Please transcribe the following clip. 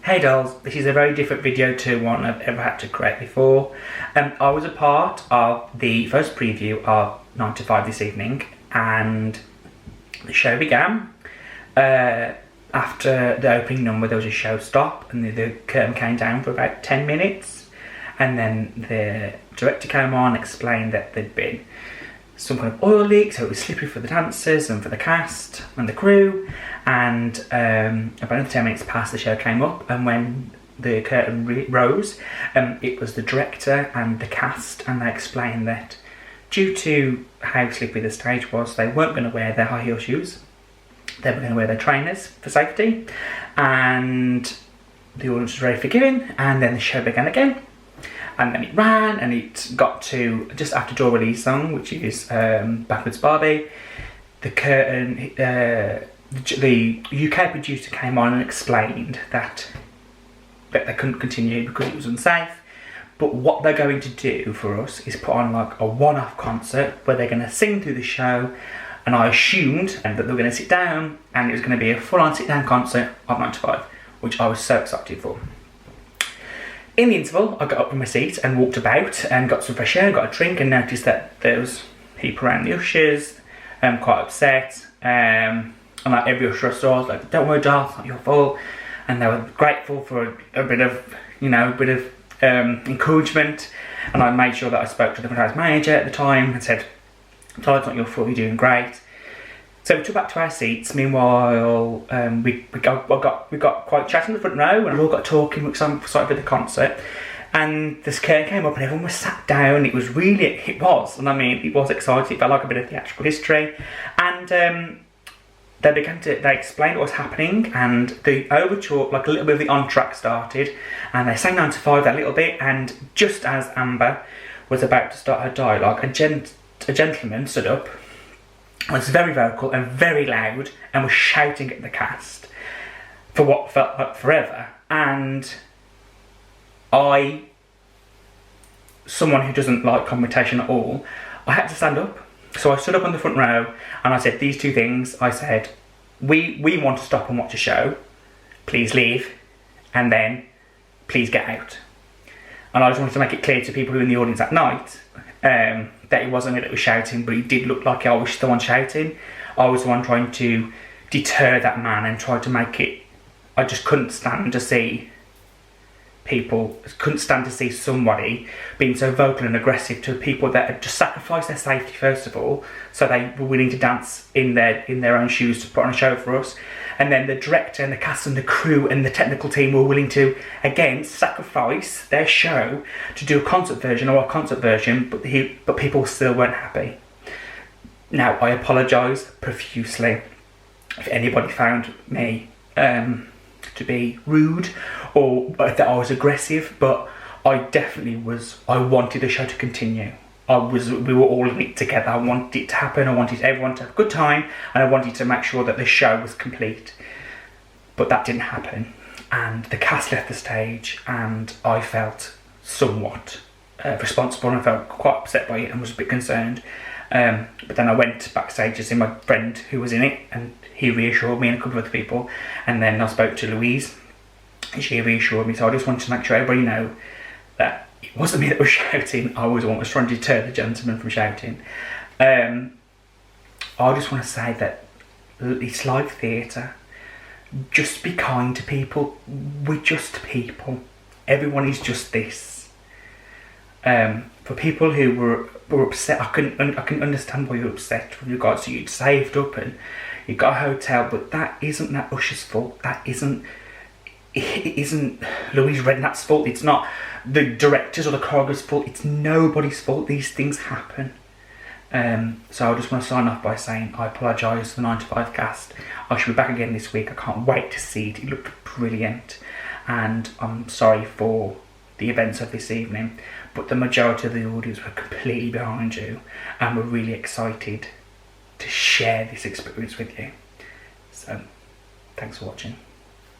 Hey dolls, this is a very different video to one I've ever had to create before. I was a part of the first preview of 9 to 5 this evening, and the show began. After the opening number there was a show stop and the curtain came down for about 10 minutes, and then the director came on and explained that there'd been some kind of oil leak, so it was slippery for the dancers and for the cast and the crew. And about another 10 minutes passed, the show came up, and when the curtain rose, it was the director and the cast, and they explained that due to how slippery the stage was, they weren't going to wear their high heel shoes. They were going to wear their trainers for safety, and the audience was very forgiving. And then the show began again. And then it ran, and it got to just after Dora Lee's song, which is Backwards Barbie. The curtain, the UK producer came on and explained that they couldn't continue because it was unsafe. But what they're going to do for us is put on like a one-off concert where they're going to sing through the show. And I assumed that they were going to sit down, and it was going to be a full-on sit-down concert of 9 to 5, which I was so excited for. In the interval, I got up from my seat and walked about and got some fresh air, got a drink, and noticed that there was people around the ushers, quite upset. And like every usher I saw, I was like, "Don't worry, doll, it's not your fault." And they were grateful for a bit of, encouragement. And I made sure that I spoke to the franchise manager at the time and said, "Doll, it's not your fault, you're doing great." So we took back to our seats. Meanwhile, we got quite chatting in the front row, and we all got talking. We started with the concert, and this curtain came up, and everyone was sat down. It was exciting. It felt like a bit of theatrical history, and they explained what was happening, and the overture, like a little bit of the on-track started, and they sang 9 to 5 a little bit, and just as Amber was about to start her dialogue, a gentleman stood up, was very vocal and very loud, and was shouting at the cast for what felt like forever. And someone who doesn't like confrontation at all, I had to stand up. So I stood up on the front row and I said these two things. I said, we want to stop and watch a show, please leave, and then please get out. And I just wanted to make it clear to people who were in the audience that night that it wasn't me that was shouting, but it did look like I was the one shouting. I was the one trying to deter that man and try to make it. I just couldn't stand to see somebody being so vocal and aggressive to people that had just sacrificed their safety first of all, so they were willing to dance in their own shoes to put on a show for us. And then the director and the cast and the crew and the technical team were willing to, again, sacrifice their show to do a concert version, but people still weren't happy. Now, I apologise profusely if anybody found me to be rude or that I was aggressive, but I definitely was. I wanted the show to continue. We were all in it together. I wanted it to happen. I wanted everyone to have a good time, and I wanted to make sure that the show was complete. But that didn't happen, and the cast left the stage, and I felt somewhat responsible, and I felt quite upset by it and was a bit concerned. But then I went backstage to see my friend who was in it, and he reassured me and a couple of other people. And then I spoke to Louise, and she reassured me. So I just wanted to make sure everybody know that it wasn't me that was shouting. I was the one that was trying to deter the gentleman from shouting. I just want to say that it's live theatre. Just be kind to people. We're just people. Everyone is just this. For people who were upset, I can understand why you're upset with regards to you'd saved up and you got a hotel, but that isn't that usher's fault. It isn't Louise Redknapp's fault. It's not the director's or the choreographer's fault. It's nobody's fault. These things happen. So I just want to sign off by saying I apologise to the 9 to 5 cast. I should be back again this week. I can't wait to see it. It looked brilliant, and I'm sorry for the events of this evening, but the majority of the audience were completely behind you and were really excited to share this experience with you. So thanks for watching.